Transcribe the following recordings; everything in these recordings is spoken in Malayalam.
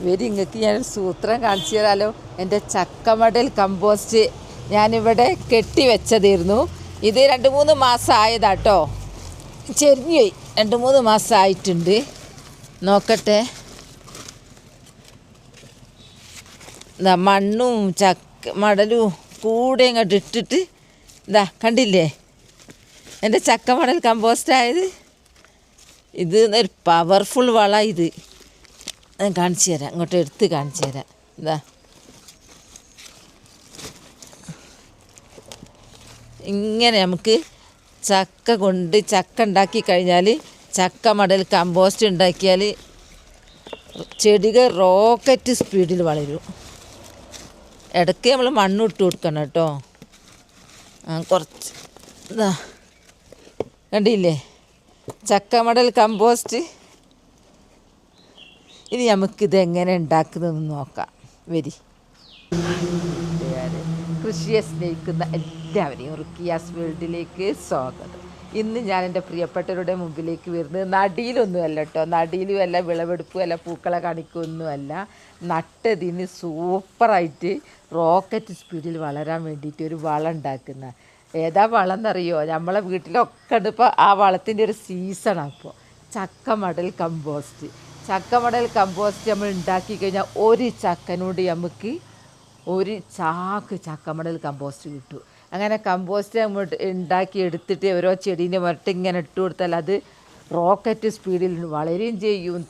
വരി ഇങ്ങക്ക് ഞാനൊരു സൂത്രം കാണിച്ചു തരാമല്ലോ. എൻ്റെ ചക്കമടൽ കമ്പോസ്റ്റ് ഞാനിവിടെ കെട്ടി വെച്ചതായിരുന്നു. ഇത് 2-3 മാസം ആയതാട്ടോ. ചെരിഞ്ഞു പോയി. 2-3 മാസം ആയിട്ടുണ്ട്. നോക്കട്ടെ. മണ്ണും മടലും കൂടെ ഇങ്ങോട്ട് ഇട്ടിട്ട് ഇതാ കണ്ടില്ലേ എൻ്റെ ചക്കമടൽ കമ്പോസ്റ്റ് ആയത്. ഇത് ഒരു പവർഫുൾ വളം. ഇത് ഞാൻ കാണിച്ചു തരാം, ഇങ്ങോട്ട് എടുത്ത് കാണിച്ചു തരാം. ഇതാ ഇങ്ങനെ നമുക്ക് ചക്ക ഉണ്ടാക്കി കഴിഞ്ഞാൽ ചക്കമടൽ കമ്പോസ്റ്റ് ഉണ്ടാക്കിയാൽ ചെടികൾ റോക്കറ്റ് സ്പീഡിൽ വളരും. ഇടയ്ക്ക് നമ്മൾ മണ്ണിട്ട് കൊടുക്കണം കേട്ടോ. കുറച്ച് ഇതാ കണ്ടില്ലേ ചക്കമടൽ കമ്പോസ്റ്റ്. ഇനി നമുക്കിത് എങ്ങനെ ഉണ്ടാക്കുന്നതെന്ന് നോക്കാം. വരി. കൃഷിയെ സ്നേഹിക്കുന്ന എല്ലാവരെയും റുക്കിയാസ് വേൾഡിലേക്ക് സ്വാഗതം. ഇന്ന് ഞാൻ എൻ്റെ പ്രിയപ്പെട്ടവരുടെ മുമ്പിലേക്ക് വരുന്നത് നടിയിലൊന്നുമല്ല കേട്ടോ. നടിയിലുമല്ല, വിളവെടുപ്പുമല്ല, പൂക്കളെ കാണിക്കൊന്നുമല്ല. നട്ടതിന് സൂപ്പറായിട്ട് റോക്കറ്റ് സ്പീഡിൽ വളരാൻ വേണ്ടിയിട്ട് ഒരു വളം ഉണ്ടാക്കുന്ന. ഏതാ വളം എന്നറിയോ? നമ്മളെ വീട്ടിലൊക്കെ ഉണ്ട് ഇപ്പോൾ. ആ വളത്തിൻ്റെ ഒരു സീസണാണ് ഇപ്പോൾ. ചക്കമടൽ കമ്പോസ്റ്റ്. ചക്കമടൽ കമ്പോസ്റ്റ് നമ്മൾ ഉണ്ടാക്കി കഴിഞ്ഞാൽ ഒരു ചക്കനോട് നമുക്ക് 1 ചാക്ക് ചക്കമടൽ കമ്പോസ്റ്റ് കിട്ടും. അങ്ങനെ കമ്പോസ്റ്റ് ഉണ്ടാക്കി എടുത്തിട്ട് ഓരോ ചെടീൻ്റെ മുരട്ട് ഇങ്ങനെ ഇട്ട് കൊടുത്താൽ അത് റോക്കറ്റ് സ്പീഡിൽ വളരുകയും ചെയ്യും.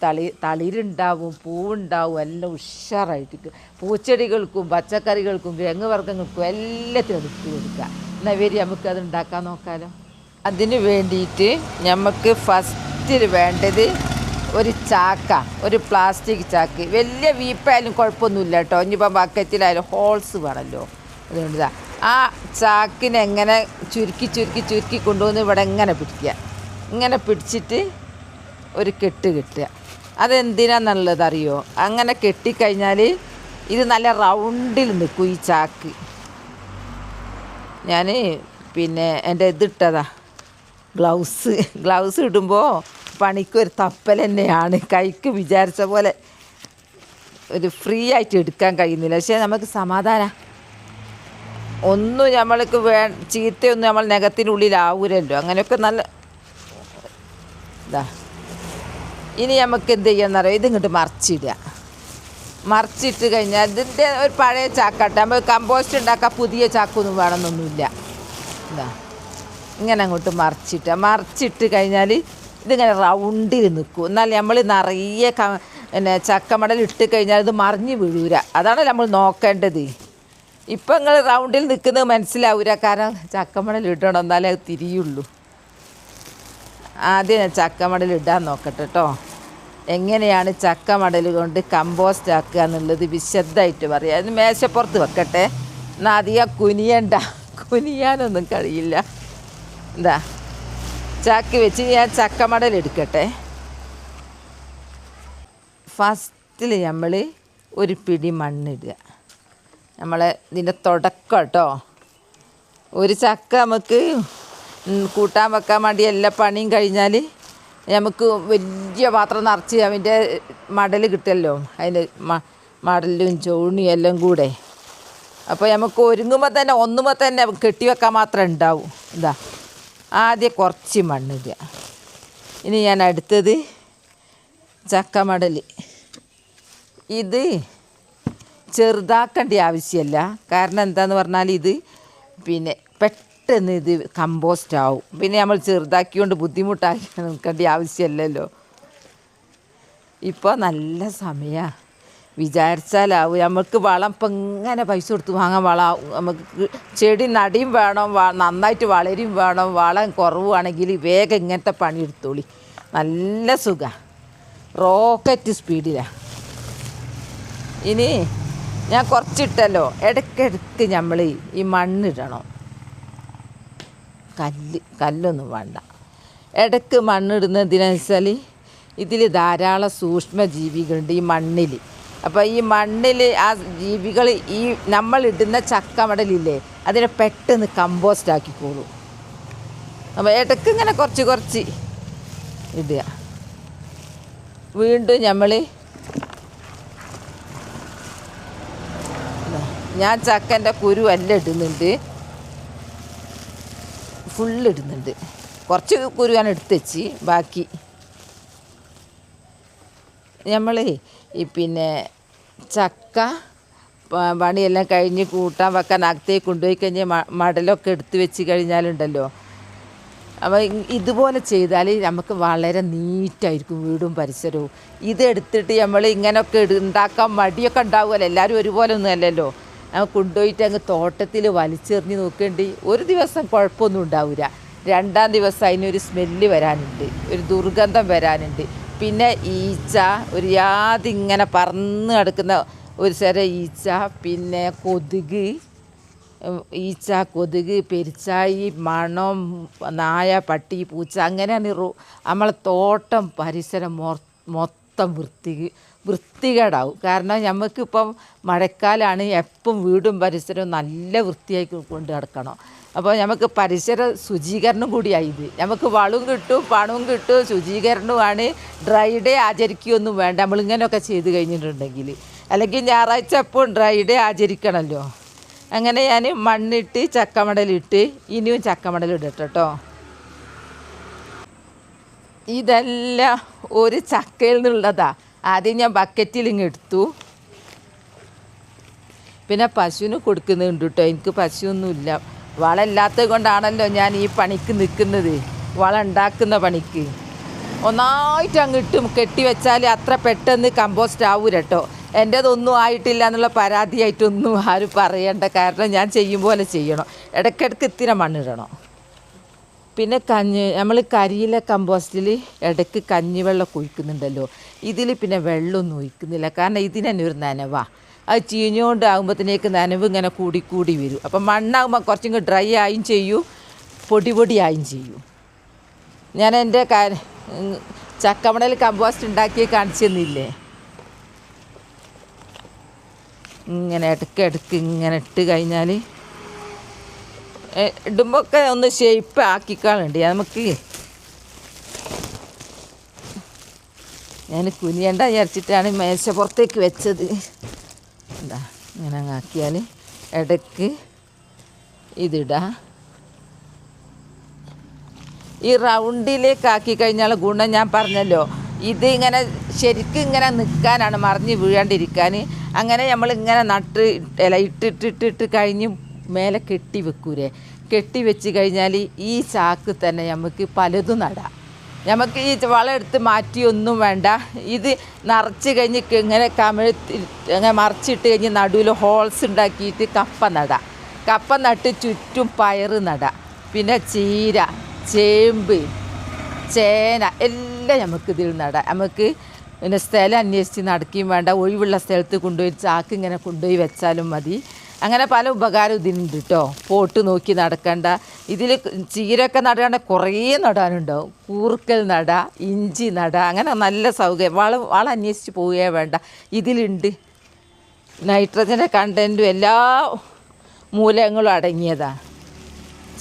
തളിരുണ്ടാവും, പൂവുണ്ടാവും, എല്ലാം ഉഷാറായിട്ട് പൂച്ചെടികൾക്കും പച്ചക്കറികൾക്കും കിഴങ്ങ് വർഗ്ഗങ്ങൾക്കും എല്ലാത്തിനും അത് ഇട്ട് കൊടുക്കുക. എന്നാൽ വരി നമുക്കത് ഉണ്ടാക്കാൻ നോക്കാമല്ലോ. അതിന് വേണ്ടിയിട്ട് നമുക്ക് ഫസ്റ്റിൽ വേണ്ടത് ഒരു ചാക്ക, ഒരു പ്ലാസ്റ്റിക് ചാക്ക്. വലിയ വീപ്പായാലും കുഴപ്പമൊന്നുമില്ല കേട്ടോ. ഇനിയിപ്പം ബക്കറ്റിലായാലും ഹോൾസ് വേണമല്ലോ. അതുകൊണ്ട് ആ ചാക്കിനെ എങ്ങനെ ചുരുക്കി കൊണ്ടുവന്ന് ഇവിടെ ഇങ്ങനെ പിടിക്കുക. ഇങ്ങനെ പിടിച്ചിട്ട് ഒരു കെട്ട് കെട്ടുക. അതെന്തിനാന്നുള്ളത് അറിയോ? അങ്ങനെ കെട്ടിക്കഴിഞ്ഞാൽ ഇത് നല്ല റൗണ്ടിൽ നിൽക്കും ഈ ചാക്ക്. ഞാൻ എൻ്റെ ഇതിട്ടതാ ഗ്ലൗസ് ഇടുമ്പോൾ പണിക്കൊരു തപ്പൽ തന്നെയാണ്. കൈക്ക് വിചാരിച്ച പോലെ ഒരു ഫ്രീ ആയിട്ട് എടുക്കാൻ കഴിയുന്നില്ല. പക്ഷേ നമുക്ക് സമാധാനം. ഒന്നും നമ്മൾക്ക് ചീത്തയൊന്നും നമ്മൾ നഖത്തിനുള്ളിലാവൂരല്ലോ. അങ്ങനെയൊക്കെ നല്ല ഇതാ. ഇനി നമുക്ക് എന്ത് ചെയ്യാന്നറിയോ? ഇതിങ്ങോട്ട് മറിച്ചിട്ട് കഴിഞ്ഞാൽ ഇതിൻ്റെ ഒരു പഴയ ചാക്കാട്ടെ. നമ്മൾ കമ്പോസ്റ്റ് ഉണ്ടാക്കാൻ പുതിയ ചാക്കൊന്നും വേണമെന്നൊന്നുമില്ല. ഇതാ ഇങ്ങനെ അങ്ങോട്ട് മറിച്ചിട്ട് കഴിഞ്ഞാൽ ഇതിങ്ങനെ റൗണ്ടിൽ നിൽക്കും. എന്നാൽ നമ്മൾ നിറയെ ചക്കമടൽ ഇട്ട് കഴിഞ്ഞാൽ ഇത് മറിഞ്ഞ് വീഴൂര. അതാണ് നമ്മൾ നോക്കേണ്ടത്. ഇപ്പം നിങ്ങൾ റൗണ്ടിൽ നിൽക്കുന്നത് മനസ്സിലാവൂല. കാരണം ചക്കമടൽ ഇടണം, എന്നാലേ അത് തിരിയുള്ളൂ. ആദ്യം ഞാൻ ചക്കമടൽ ഇടാൻ നോക്കട്ടെ കേട്ടോ. എങ്ങനെയാണ് ചക്കമടൽ കൊണ്ട് കമ്പോസ്റ്റ് ആക്കുക എന്നുള്ളത് വിശദമായിട്ട് പറയാം. അത് മേശപ്പുറത്ത് വെക്കട്ടെ. എന്നാൽ അധികം കുനിയാനൊന്നും കഴിയില്ല. എന്താ ചാക്ക് വെച്ച് ഞാൻ ചക്കമടൽ എടുക്കട്ടെ. ഫസ്റ്റിൽ നമ്മൾ ഒരു പിടി മണ്ണിടുക. നമ്മളെ ഇതിൻ്റെ തുടക്കം കേട്ടോ. ഒരു ചക്ക നമുക്ക് കൂട്ടാൻ വെക്കാൻ വേണ്ടി എല്ലാ പണിയും കഴിഞ്ഞാൽ നമുക്ക് വലിയ പാത്രം നിറച്ച് അതിൻ്റെ മടൽ കിട്ടുമല്ലോ. അതിൻ്റെ മടലും ചൂണിയും എല്ലാം കൂടെ. അപ്പോൾ നമുക്ക് ഒരുങ്ങുമ്പോൾ തന്നെ ഒന്നുമ്പോൾ തന്നെ കെട്ടി വെക്കാൻ മാത്രം ഉണ്ടാവും. ഇതാ ആദ്യം കുറച്ച് മണ്ണിടുക. ഇനി ഞാൻ അടുത്തത് ചക്കമടൽ. ഇത് ചെറുതാക്കേണ്ട ആവശ്യമില്ല. കാരണം എന്താന്ന് പറഞ്ഞാൽ ഇത് പെട്ടെന്ന് ഇത് കമ്പോസ്റ്റ് ആവും. പിന്നെ നമ്മൾ ചെറുതാക്കിക്കൊണ്ട് ബുദ്ധിമുട്ടാക്കി നിൽക്കേണ്ട ആവശ്യമില്ലല്ലോ. ഇപ്പോൾ നല്ല സമയമാണ്. വിചാരിച്ചാലാവും. നമുക്ക് വളം ഇപ്പം ഇങ്ങനെ പൈസ കൊടുത്ത് വാങ്ങാൻ വളം. നമുക്ക് ചെടി നടിയും വേണം, നന്നായിട്ട് വളരും വേണം. വളം കുറവാണെങ്കിൽ വേഗം ഇങ്ങനത്തെ പണിയെടുത്തോളി. നല്ല സുഖമാണ്, റോക്കറ്റ് സ്പീഡിലാണ്. ഇനി ഞാൻ കുറച്ചിട്ടല്ലോ, ഇടയ്ക്കിടയ്ക്ക് നമ്മൾ ഈ മണ്ണിടണം. കല്ലൊന്നും വേണ്ട. ഇടയ്ക്ക് മണ്ണിടുന്നതിനെച്ചാൽ ഇതിൽ ധാരാളം സൂക്ഷ്മജീവികളുണ്ട് ഈ മണ്ണിൽ. അപ്പോൾ ഈ മണ്ണിൽ ആ ജീവികൾ ഈ നമ്മളിടുന്ന ചക്കമടലില്ലേ അതിനെ പെട്ടെന്ന് കമ്പോസ്റ്റ് ആക്കിക്കോളും. അപ്പോൾ ഇടയ്ക്ക് ഇങ്ങനെ കുറച്ച് ഇടുക. വീണ്ടും നമ്മൾ ഞാൻ ചക്കൻ്റെ കുരു എല്ലാം ഇടുന്നുണ്ട്, ഫുള്ളിടുന്നുണ്ട്. കുറച്ച് കുരു ഞാൻ എടുത്ത് വെച്ച് ബാക്കി നമ്മൾ ഈ പിന്നെ ചക്ക പണിയെല്ലാം കഴിഞ്ഞ് കൂട്ടാൻ വെക്കാൻ അകത്തേക്ക് കൊണ്ടുപോയി കഴിഞ്ഞാൽ മടലൊക്കെ എടുത്ത് വെച്ച് കഴിഞ്ഞാലുണ്ടല്ലോ, അപ്പോൾ ഇതുപോലെ ചെയ്താൽ നമുക്ക് വളരെ നീറ്റായിരിക്കും വീടും പരിസരവും. ഇതെടുത്തിട്ട് നമ്മൾ ഇങ്ങനെയൊക്കെ ഉണ്ടാക്കാൻ മടിയൊക്കെ ഉണ്ടാവുമല്ലോ, എല്ലാവരും ഒരുപോലെ ഒന്നും അല്ലല്ലോ. നമ്മൾ കൊണ്ടുപോയിട്ട് അങ്ങ് തോട്ടത്തിൽ വലിച്ചെറിഞ്ഞ് നോക്കേണ്ടി ഒരു ദിവസം കുഴപ്പമൊന്നും ഉണ്ടാവില്ല. രണ്ടാം ദിവസം അതിനൊരു സ്മെല്ല് വരാനുണ്ട്, ഒരു ദുർഗന്ധം വരാനുണ്ട്. പിന്നെ ഈച്ച, ഒരു യാതി ഇങ്ങനെ പറന്ന് കിടക്കുന്ന ഒരു തരം ഈച്ച, പിന്നെ കൊതുക്, പെരിച്ചായി, മണം, നായ, പട്ടി, പൂച്ച, അങ്ങനെയാണ് നമ്മളെ തോട്ടം പരിസരം മൊത്തം വൃത്തികേടാവും. കാരണം നമുക്കിപ്പം മഴക്കാലമാണ്, എപ്പം വീടും പരിസരവും നല്ല വൃത്തിയായി കൊണ്ട് നടക്കണം. അപ്പോൾ നമുക്ക് പരിസര ശുചീകരണം കൂടിയായത്, നമുക്ക് വളവും കിട്ടും, പണവും കിട്ടും, ശുചീകരണവുമാണ്. ഡ്രൈ ഡേ ആചരിക്കുകയൊന്നും വേണ്ട നമ്മളിങ്ങനെയൊക്കെ ചെയ്ത് കഴിഞ്ഞിട്ടുണ്ടെങ്കിൽ. അല്ലെങ്കിൽ ഞായറാഴ്ച എപ്പോഴും ഡ്രൈ ഡേ ആചരിക്കണമല്ലോ. അങ്ങനെ ഞാൻ മണ്ണിട്ട് ചക്കമടലിട്ട് ഇനിയും ചക്കമടലിടട്ടെ കേട്ടോ. ഇതെല്ലാം ഒരു ചക്കയിൽ നിന്നുള്ളതാ. ആദ്യം ഞാൻ ബക്കറ്റിൽ ഇങ്ങ് എടുത്തു. പിന്നെ പശുവിന് കൊടുക്കുന്നുണ്ട് കേട്ടോ. എനിക്ക് പശുവൊന്നുമില്ല, വളമില്ലാത്തത് കൊണ്ടാണല്ലോ ഞാൻ ഈ പണിക്ക് നിൽക്കുന്നത്, വളം ഉണ്ടാക്കുന്ന പണിക്ക്. ഒന്നായിട്ട് അങ്ങിട്ടും കെട്ടി വെച്ചാൽ അത്ര പെട്ടെന്ന് കമ്പോസ്റ്റ് ആവൂല കേട്ടോ. എൻ്റേതൊന്നും ആയിട്ടില്ല എന്നുള്ള പരാതിയായിട്ടൊന്നും ആരും പറയേണ്ട, കാരണം ഞാൻ ചെയ്യും പോലെ ചെയ്യണം. ഇടയ്ക്കിടയ്ക്ക് ഇത്തിരി മണ്ണിടണം. പിന്നെ നമ്മൾ കരിയില കമ്പോസ്റ്റിൽ ഇടയ്ക്ക് കഞ്ഞിവെള്ളം ഒഴിക്കുന്നുണ്ടല്ലോ, ഇതിൽ പിന്നെ വെള്ളമൊന്നും ഒഴിക്കുന്നില്ല. കാരണം ഇതിന് തന്നെ ഒരു നനവാണ്. അത് ചീഞ്ഞുകൊണ്ട് ആകുമ്പോഴത്തേക്ക് നനവ് ഇങ്ങനെ കൂടി വരും. അപ്പം മണ്ണാകുമ്പോൾ കുറച്ചും കൂടി ഡ്രൈ ആയും ചെയ്യും, പൊടിയായും ചെയ്യും. ഞാൻ എൻ്റെ ചക്കമടൽ കമ്പോസ്റ്റ് ഉണ്ടാക്കി കാണിച്ചു തന്നില്ലേ. ഇങ്ങനെ ഇടയ്ക്കിടയ്ക്ക് ഇങ്ങനെ ഇട്ട് കഴിഞ്ഞാൽ ഇടുമ്പോൾ ഒക്കെ ഒന്ന് ഷേപ്പ് ആക്കിക്കാളുണ്ട്. നമുക്ക് ഞാൻ കുനിയണ്ട വിചാരിച്ചിട്ടാണ് മേശപ്പുറത്തേക്ക് വെച്ചത്. എന്താ ഇങ്ങനെ അങ്ങ് ആക്കിയാൽ ഇടയ്ക്ക് ഇതിടാം. ഈ റൗണ്ടിലേക്ക് ആക്കി കഴിഞ്ഞാൽ ഗുണം ഞാൻ പറഞ്ഞല്ലോ, ഇത് ഇങ്ങനെ ശരിക്കും ഇങ്ങനെ നിൽക്കാനാണ്, മറിഞ്ഞ് വീഴാണ്ടിരിക്കാൻ. അങ്ങനെ നമ്മളിങ്ങനെ ഇട്ടിട്ട് കഴിഞ്ഞ് മേലെ കെട്ടി വെക്കൂലേ, കെട്ടി വെച്ച് കഴിഞ്ഞാൽ ഈ ചാക്ക് തന്നെ നമുക്ക് പലതും നടാം. നമുക്ക് ഈ വളം എടുത്ത് മാറ്റിയൊന്നും വേണ്ട. ഇത് നിറച്ച് കഴിഞ്ഞ് ഇങ്ങനെ അങ്ങനെ മറിച്ചിട്ട് കഴിഞ്ഞ് നടുവിൽ ഹോൾസ് ഉണ്ടാക്കിയിട്ട് കപ്പ നട്ട് ചുറ്റും പയർ നടാം. പിന്നെ ചീര, ചേമ്പ്, ചേന എല്ലാം നമുക്കിതിൽ നടാം. നമുക്ക് പിന്നെ സ്ഥലം അന്വേഷിച്ച് നടക്കുകയും വേണ്ട, ഒഴിവുള്ള സ്ഥലത്ത് കൊണ്ടുപോയി ചാക്ക് ഇങ്ങനെ കൊണ്ടുപോയി വെച്ചാലും മതി. അങ്ങനെ പല ഉപകാരം ഇതിനുണ്ട് കേട്ടോ. പോട്ട് നോക്കി നടക്കണ്ട. ഇതിൽ ചീരയൊക്കെ നടാണ്ട് കുറേ നടാനുണ്ടാവും. കൂർക്കൽ നടാം, ഇഞ്ചി നടാം, അങ്ങനെ നല്ല സൗകര്യം. വളം അന്വേഷിച്ച് പോവുകയേ വേണ്ട. ഇതിലുണ്ട് നൈട്രജൻ്റെ കണ്ടൻറ്റും എല്ലാ മൂലകങ്ങളും അടങ്ങിയതാണ്.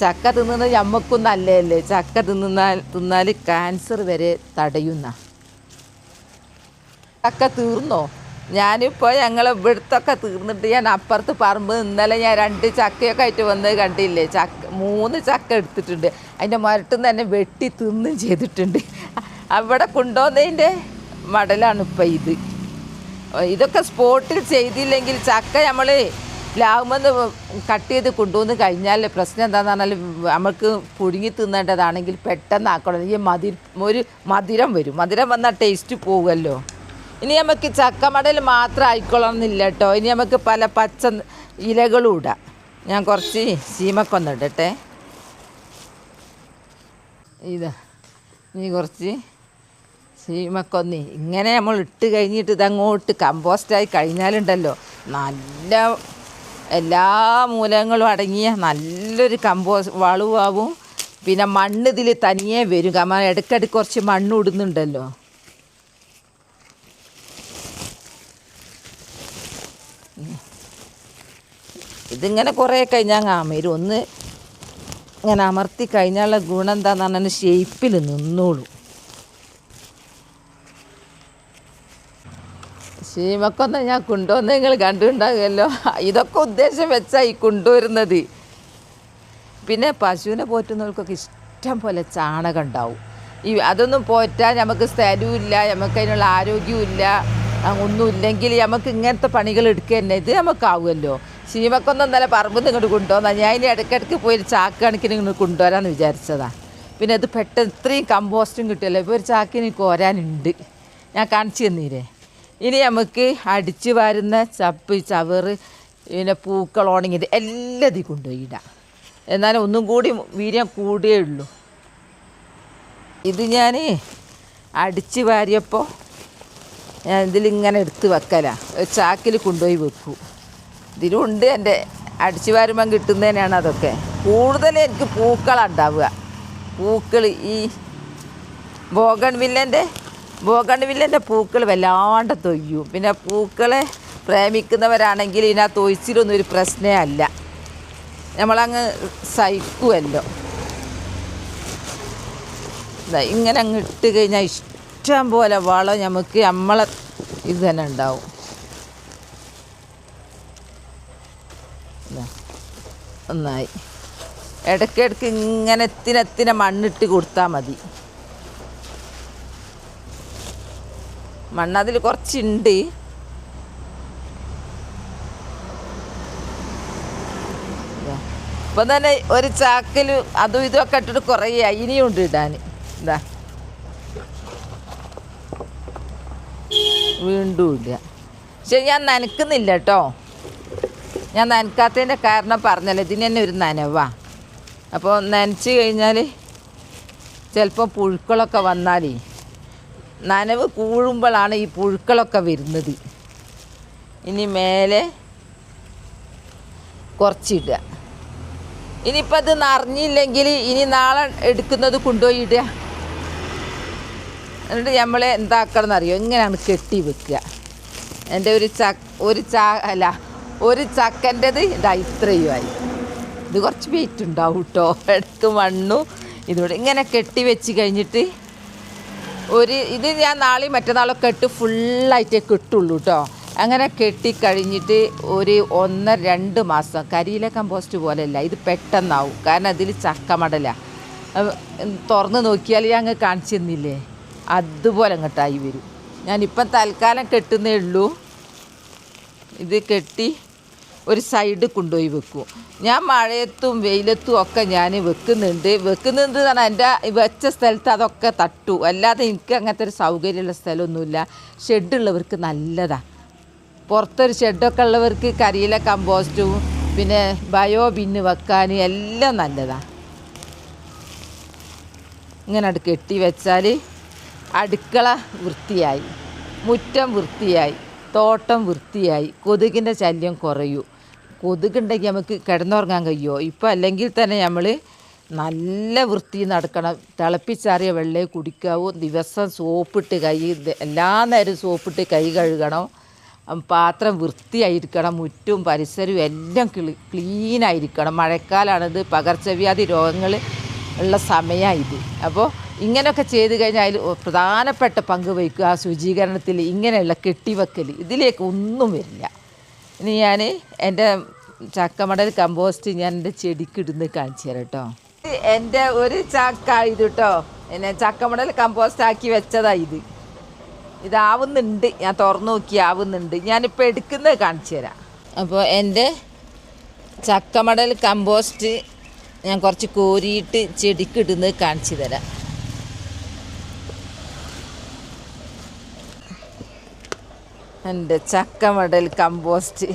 ചക്ക തിന്നുന്നത് ഞമ്മക്കും നല്ലതല്ലേ. ചക്ക തിന്നാൽ ക്യാൻസർ വരെ തടയുന്ന. ചക്ക തീർന്നോ? ഞാനിപ്പോൾ ഇവിടുത്തൊക്കെ തീർന്നിട്ട് ഞാൻ അപ്പുറത്ത് പറമ്പ് ഇന്നലെ ഞാൻ 2 ചക്കയൊക്കെ ആയിട്ട് വന്നത് കണ്ടില്ലേ. 3 ചക്ക എടുത്തിട്ടുണ്ട്. അതിൻ്റെ മരട്ടിൽ നിന്ന് തന്നെ വെട്ടി തിന്നും ചെയ്തിട്ടുണ്ട്. അവിടെ കൊണ്ടുവന്നതിൻ്റെ മടലാണ് ഇപ്പം ഇത്. ഇതൊക്കെ സ്പോട്ടിൽ ചെയ്തില്ലെങ്കിൽ ചക്ക നമ്മൾ ലാവുമെന്ന് കട്ട് ചെയ്ത് കൊണ്ടുവന്ന് കഴിഞ്ഞാൽ പ്രശ്നം എന്താണെന്ന് പറഞ്ഞാൽ നമുക്ക് പുഴുങ്ങി തിന്നേണ്ടതാണെങ്കിൽ പെട്ടെന്ന് ആക്കണം. ഒരു മധുരം വരും. മധുരം വന്നാൽ ടേസ്റ്റ് പോകുമല്ലോ. ഇനി നമുക്ക് ചക്കമടൽ മാത്രം ആയിക്കൊള്ളണമെന്നില്ല കേട്ടോ. ഇനി നമുക്ക് പല പച്ച ഇലകളും ഇടാം. ഞാൻ കുറച്ച് ചീമക്കൊന്ന ഇടട്ടെ. ഇനി കുറച്ച് ചീമക്കൊന്നി ഇങ്ങനെ നമ്മൾ ഇട്ട് കഴിഞ്ഞിട്ട് ഇതങ്ങോട്ട് കമ്പോസ്റ്റായി കഴിഞ്ഞാലുണ്ടല്ലോ, നല്ല എല്ലാ മൂലകങ്ങളും അടങ്ങിയ നല്ലൊരു വളവുമാവും. പിന്നെ മണ്ണ് ഇതിൽ തനിയെ വരും. കാരണം ഇടയ്ക്കിടയ്ക്ക് കുറച്ച് മണ്ണ് ഇടുന്നുണ്ടല്ലോ. ഇതിങ്ങനെ കുറേ കഴിഞ്ഞാൽ വരും. ഒന്ന് ഇങ്ങനെ അമർത്തി കഴിഞ്ഞാലുള്ള ഗുണം എന്താണെന്ന് പറഞ്ഞാൽ ഷേപ്പിൽ നിന്നോളൂ. ശീമക്കൊന്ന ഞാൻ കൊണ്ടുവന്ന് നിങ്ങൾ കണ്ടിട്ടുണ്ടാകുമല്ലോ. ഇതൊക്കെ ഉദ്ദേശം വെച്ചാൽ ഈ കൊണ്ടുവരുന്നത്. പിന്നെ പശുവിനെ പോറ്റുന്നവർക്കൊക്കെ ഇഷ്ടം പോലെ ചാണകം ഉണ്ടാവും. അതൊന്നും പോറ്റാൻ നമുക്ക് സ്ഥലവുമില്ല, നമുക്ക് അതിനുള്ള ആരോഗ്യവും ഒന്നുമില്ലെങ്കിൽ നമുക്ക് ഇങ്ങനത്തെ പണികൾ എടുക്കുക തന്നെ ഇത് നമുക്കാവുമല്ലോ. ശീമക്കൊന്നും നല്ല പറമ്പ് ഇങ്ങോട്ട് കൊണ്ടുവന്നാൽ ഞാൻ ഇനി ഇടയ്ക്കിടയ്ക്ക് പോയി ചാക്ക് കണക്കിന് ഇങ്ങോട്ട് കൊണ്ടുവരാമെന്ന് വിചാരിച്ചതാണ്. പിന്നെ അത് പെട്ടെന്ന് ഇത്രയും കമ്പോസ്റ്റും കിട്ടുമല്ലോ. ഇപ്പോൾ ഒരു ചാക്കിന് കോരാനുണ്ട്, ഞാൻ കാണിച്ചു തന്നീരേ. ഇനി നമുക്ക് അടിച്ചു വാരുന്ന ചപ്പ് ചവറ് പിന്നെ പൂക്കൾ ഉണങ്ങിയത് എല്ലാം ഇതിൽ കൊണ്ടുപോയിടാം. എന്നാലും ഒന്നും കൂടി വീര്യം കൂടിയേ ഉള്ളൂ. ഇത് ഞാൻ അടിച്ചു വാരിയപ്പോൾ ഞാൻ ഇതിലിങ്ങനെ എടുത്ത് വെക്കലാണ്, ഒരു ചാക്കിൽ കൊണ്ടുപോയി വെക്കൂ. ഇതിലുണ്ട് എൻ്റെ അടിച്ചു വാരുമ്പം കിട്ടുന്നതിനാണ് അതൊക്കെ. കൂടുതൽ എനിക്ക് പൂക്കളാണ് ഉണ്ടാവുക. പൂക്കൾ ഈ ബോഗൺവില്ലൻ്റെ പൂക്കൾ വല്ലാണ്ട് തൊയ്യും. പിന്നെ പൂക്കളെ പ്രേമിക്കുന്നവരാണെങ്കിൽ ഇതിനകത്ത് തൊയ്ച്ചിലൊന്നും ഒരു പ്രശ്നമേ അല്ല, നമ്മളങ്ങ് സഹിക്കുമല്ലോ. ഇങ്ങനെ അങ്ങ് ഇട്ട് കഴിഞ്ഞാൽ ഇഷ്ടം പോലെ വളം നമുക്ക് നമ്മളെ ഇത് തന്നെ ഉണ്ടാവും. ഒന്നായി ഇടയ്ക്കിടയ്ക്ക് ഇങ്ങനെ എത്തിനെത്തിനെ മണ്ണിട്ട് കൊടുത്താൽ മതി. മണ്ണതിൽ കുറച്ചുണ്ട്. ഇപ്പം തന്നെ ഒരു ചാക്കിൽ അതും ഇതൊക്കെ ഇട്ടിട്ട് കുറേ ഇനിയും ഉണ്ട് ഇടാൻ. ഇതാ വീണ്ടും ഇടുക. പക്ഷെ ഞാൻ നനക്കുന്നില്ല കേട്ടോ. ഞാൻ നനക്കാത്തതിൻ്റെ കാരണം പറഞ്ഞല്ലോ, ഇതിന് തന്നെ ഒരു നനവാ. അപ്പോൾ നനച്ച് കഴിഞ്ഞാൽ ചിലപ്പോൾ പുഴുക്കളൊക്കെ വന്നാൽ നനവ് കൂടുമ്പോഴാണ് ഈ പുഴുക്കളൊക്കെ വരുന്നത്. ഇനി മേലെ കുറച്ചിടുക. ഇനിയിപ്പോൾ അത് നിറഞ്ഞില്ലെങ്കിൽ ഇനി നാളെ എടുക്കുന്നത് കൊണ്ടുപോയി ഇടുക. എന്നിട്ട് നമ്മൾ എന്താക്കണം എന്നറിയോ, ഇങ്ങനെയാണ് കെട്ടി വെക്കുക. എൻ്റെ ഒരു ചക്കൻ്റെത് ഇതാ ഇത്രയുമായി. ഇത് കുറച്ച് വെയിറ്റ് ഉണ്ടാവും കേട്ടോ. ഇടയ്ക്ക് മണ്ണും ഇതുകൂടെ ഇങ്ങനെ കെട്ടി വെച്ച് കഴിഞ്ഞിട്ട് ഇത് ഞാൻ നാളെയും മറ്റന്നാളൊക്കെ ഇട്ട് ഫുള്ളായിട്ടേ കിട്ടുള്ളൂ കേട്ടോ. അങ്ങനെ കെട്ടിക്കഴിഞ്ഞിട്ട് ഒരു 1-2 മാസം കരിയില കമ്പോസ്റ്റ് പോലെയല്ല, ഇത് പെട്ടെന്നാവും. കാരണം അതിൽ ചക്കമടലാണ്. തുറന്ന് നോക്കിയാൽ ഞാൻ അങ്ങ് കാണിച്ചു തന്നില്ലേ, അതുപോലെ അങ്ങോട്ടായി വരും. ഞാനിപ്പം തൽക്കാലം കെട്ടുന്നേ ഉള്ളൂ. ഇത് കെട്ടി ഒരു സൈഡ് കൊണ്ടുപോയി വെക്കും. ഞാൻ മഴയത്തും വെയിലത്തും ഒക്കെ ഞാൻ വെക്കുന്നുണ്ട് പറഞ്ഞാൽ എൻ്റെ വെച്ച സ്ഥലത്ത് അതൊക്കെ തട്ടു. അല്ലാതെ എനിക്ക് അങ്ങനത്തെ ഒരു സൗകര്യമുള്ള സ്ഥലമൊന്നുമില്ല. ഷെഡുള്ളവർക്ക് നല്ലതാണ്. പുറത്തൊരു ഷെഡൊക്കെ ഉള്ളവർക്ക് കരിയില കമ്പോസ്റ്റും പിന്നെ ബയോ ബിന്ന് വെക്കാൻ എല്ലാം നല്ലതാണ്. ഇങ്ങനെ കെട്ടി വെച്ചാൽ അടുക്കള വൃത്തിയായി, മുറ്റം വൃത്തിയായി, തോട്ടം വൃത്തിയായി, കൊതുകിൻ്റെ ശല്യം കുറയും. കൊതുകുണ്ടെങ്കിൽ നമുക്ക് കിടന്നുറങ്ങാൻ കഴിയുമോ? ഇപ്പോൾ അല്ലെങ്കിൽ തന്നെ നമ്മൾ നല്ല വൃത്തി നടക്കണം. തിളപ്പിച്ചാറിയ വെള്ളമേ കുടിക്കാവൂ. ദിവസം സോപ്പിട്ട് എല്ലാ നേരവും സോപ്പിട്ട് കൈ കഴുകണം. പാത്രം വൃത്തിയായിരിക്കണം. മുറ്റും പരിസരവും എല്ലാം ക്ലീനായിരിക്കണം. മഴക്കാലമാണിത്, പകർച്ചവ്യാധി രോഗങ്ങൾ ഉള്ള സമയമായത്. അപ്പോൾ ഇങ്ങനെയൊക്കെ ചെയ്ത് കഴിഞ്ഞാൽ അതിൽ പ്രധാനപ്പെട്ട പങ്ക് വഹിക്കുക ആ ശുചീകരണത്തിൽ. ഇങ്ങനെയുള്ള കെട്ടിവെക്കൽ ഇതിലേക്ക് ഒന്നും വരില്ല. ഇനി ഞാൻ എൻ്റെ ചക്കമടൽ കമ്പോസ്റ്റ് ഞാൻ എൻ്റെ ചെടിക്ക് ഇടുന്ന് കാണിച്ചു തരാം കേട്ടോ. എൻ്റെ ഒരു ചക്ക ഇത് കേട്ടോ, എന്നെ ചക്കമടൽ കമ്പോസ്റ്റ് ആക്കി വെച്ചതാണ്. ഇതാവുന്നുണ്ട്, ഞാൻ തുറന്നു നോക്കി ആവുന്നുണ്ട്. ഞാനിപ്പോൾ എടുക്കുന്നത് കാണിച്ചു തരാം. അപ്പോൾ എൻ്റെ ചക്കമടൽ കമ്പോസ്റ്റ് ഞാൻ കുറച്ച് കോരിയിട്ട് ചെടിക്ക് ഇടുന്നത് കാണിച്ചു തരാം. എൻ്റെ ചക്കമടൽ കമ്പോസ്റ്റ്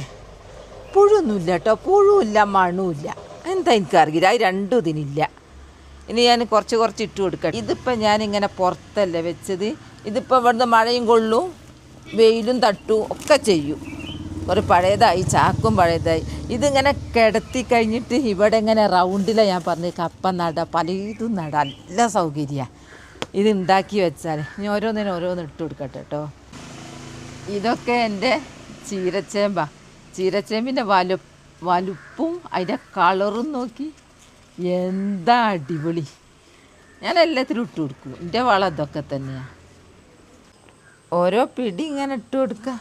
പുഴുവൊന്നുമില്ല കേട്ടോ, പുഴുവില്ല മണുമില്ല. എന്താ എനിക്കറിയില്ല, അത് രണ്ടും ഇതിനില്ല. ഇനി ഞാൻ കുറച്ച് ഇട്ട് കൊടുക്കാം. ഇതിപ്പോൾ ഞാനിങ്ങനെ പുറത്തല്ല വെച്ചത്. ഇതിപ്പോൾ ഇവിടുന്ന് മഴയും കൊള്ളും വെയിലും തട്ടും ഒക്കെ ചെയ്യും. ഒരു പഴയതായി, ചാക്കും പഴയതായി. ഇതിങ്ങനെ കിടത്തി കഴിഞ്ഞിട്ട് ഇവിടെ ഇങ്ങനെ റൗണ്ടിലാണ് ഞാൻ പറഞ്ഞത് കപ്പ നട, പലതും നട, നല്ല സൗകര്യമാണ് ഇത് ഉണ്ടാക്കി വെച്ചാൽ. ഇനി ഓരോന്നിനും ഇട്ട് കൊടുക്കട്ടെ കേട്ടോ. ഇതൊക്കെ എൻ്റെ ചീരച്ചേമ്പിൻ്റെ വലുപ്പും അതിൻ്റെ കളറും നോക്കി എന്താ അടിപൊളി. ഞാൻ എല്ലാത്തിനും ഇട്ട് കൊടുക്കും. എൻ്റെ വളം ഇതൊക്കെ തന്നെയാണ്. ഓരോ പിടി ഇങ്ങനെ ഇട്ട് കൊടുക്കുക.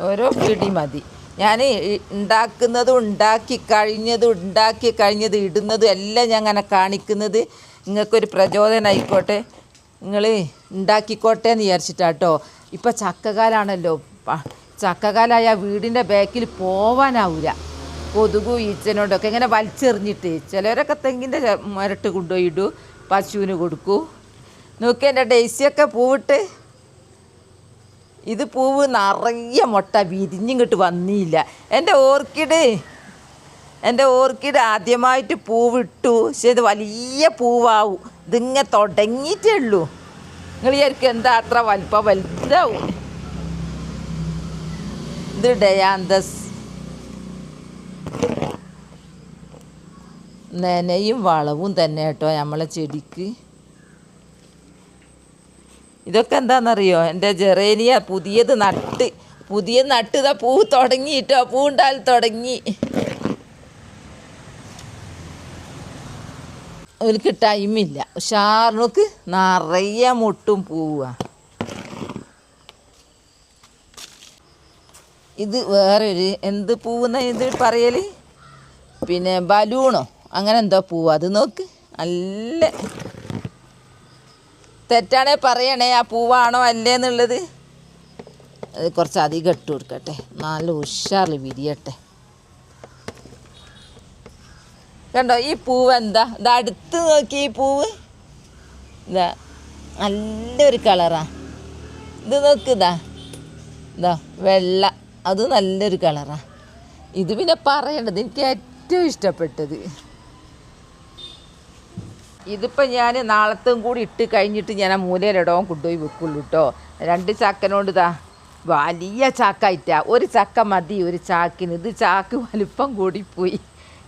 ഓരോ പിടി മതി. ഞാൻ ഉണ്ടാക്കി കഴിഞ്ഞതും ഇടുന്നതും എല്ലാം ഞാൻ അങ്ങനെ കാണിക്കുന്നത് നിങ്ങൾക്കൊരു പ്രചോദനമായിക്കോട്ടെ, നിങ്ങൾ ഉണ്ടാക്കിക്കോട്ടെ എന്ന് വിചാരിച്ചിട്ടാട്ടോ. ഇപ്പം ചക്കകാലാണല്ലോ. ചക്കകാലായ വീടിൻ്റെ ബാക്കിൽ പോവാനാവില്ല. കൊതുകും ഈച്ചനോടൊക്കെ ഇങ്ങനെ വലിച്ചെറിഞ്ഞിട്ട് ചിലവരൊക്കെ തെങ്ങിൻ്റെ മരട്ട് കൊണ്ടുപോയി ഇടൂ, പശുവിന് കൊടുക്കൂ. നോക്കി എൻ്റെ ഡെയ്സിയൊക്കെ പൂവിട്ട്, ഇത് പൂവ് നിറയെ മുട്ട വിരിഞ്ഞിങ്ങോട്ട് വന്നില്ല. എൻ്റെ ഓർക്കിഡ് ആദ്യമായിട്ട് പൂവിട്ടു. പക്ഷെ ഇത് വലിയ പൂവാവും. ഇതിങ്ങനെ തുടങ്ങിയിട്ടേ ഉള്ളൂ. നിങ്ങൾ വിചാരിക്കും എന്താ അത്ര വലുതാവും. ഇത് ഡയാന്തസ്. നനയും വളവും തന്നെ കേട്ടോ നമ്മളെ ചെടിക്ക്. ഇതൊക്കെ എന്താണെന്നറിയോ, എൻ്റെ ജെറേനിയ പുതിയത് നട്ട് ഇതാ പൂ തുടങ്ങിയിട്ടോ, പൂണ്ടാൽ തുടങ്ങി. അവർക്ക് ടൈമില്ല. ഉഷാറിനൊക്കെ നിറയെ മുട്ടും പൂവാ. ഇത് വേറൊരു എന്ത് പൂവെന്നാ ഇത് പറയൽ, പിന്നെ ബലൂണോ അങ്ങനെ എന്തോ പൂവാ. അത് നോക്ക്, നല്ല തെറ്റാണേ പറയണേ ആ പൂവാണോ അല്ലേന്നുള്ളത്. അത് കുറച്ച് അധികം ഇട്ട് കൊടുക്കട്ടെ, നല്ല ഉഷാറിൽ വിരിയട്ടെ. കണ്ടോ ഈ പൂവ് എന്താ, ഇത് അടുത്ത് നോക്കി. ഈ പൂവ് ഇതാ നല്ലൊരു കളറാണ്. ഇത് നോക്ക്, ഇതാ വെള്ള, അത് നല്ലൊരു കളറാണ്. ഇത് പിന്നെ പറയേണ്ടത് എനിക്ക് ഏറ്റവും ഇഷ്ടപ്പെട്ടത്. ഇതിപ്പോൾ ഞാൻ നാളത്തും കൂടി ഇട്ട് കഴിഞ്ഞിട്ട് ഞാൻ ആ മൂലയിലിടവും കൊണ്ടുപോയി വെക്കുള്ളൂ കേട്ടോ. 2 ചക്കനോട് ഇതാ വലിയ ചക്കായിട്ടാ. ഒരു ചക്ക മതി ഒരു ചാക്കിന്. ഇത് ചാക്ക് വലിപ്പം കൂടിപ്പോയി.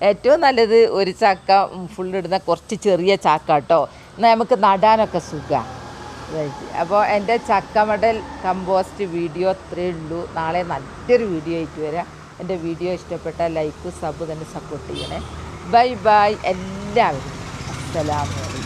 ഏറ്റവും നല്ലത് ഒരു ചക്ക ഫുള്ളിടുന്ന കുറച്ച് ചെറിയ ചാക്ക കേട്ടോ. എന്നാൽ നമുക്ക് നടാനൊക്കെ സുഖമാണ്. അപ്പോൾ എൻ്റെ ചക്കമടൽ കമ്പോസ്റ്റ് വീഡിയോ അത്രയേ ഉള്ളൂ. നാളെ നല്ലൊരു വീഡിയോ ആയിട്ട് വരാം. എൻ്റെ വീഡിയോ ഇഷ്ടപ്പെട്ടാൽ ലൈക്ക് സബ് തന്നെ സപ്പോർട്ട് ചെയ്യണേ. ബൈ ബൈ എല്ലാവരും. അസ്സലാമു അലൈക്കും.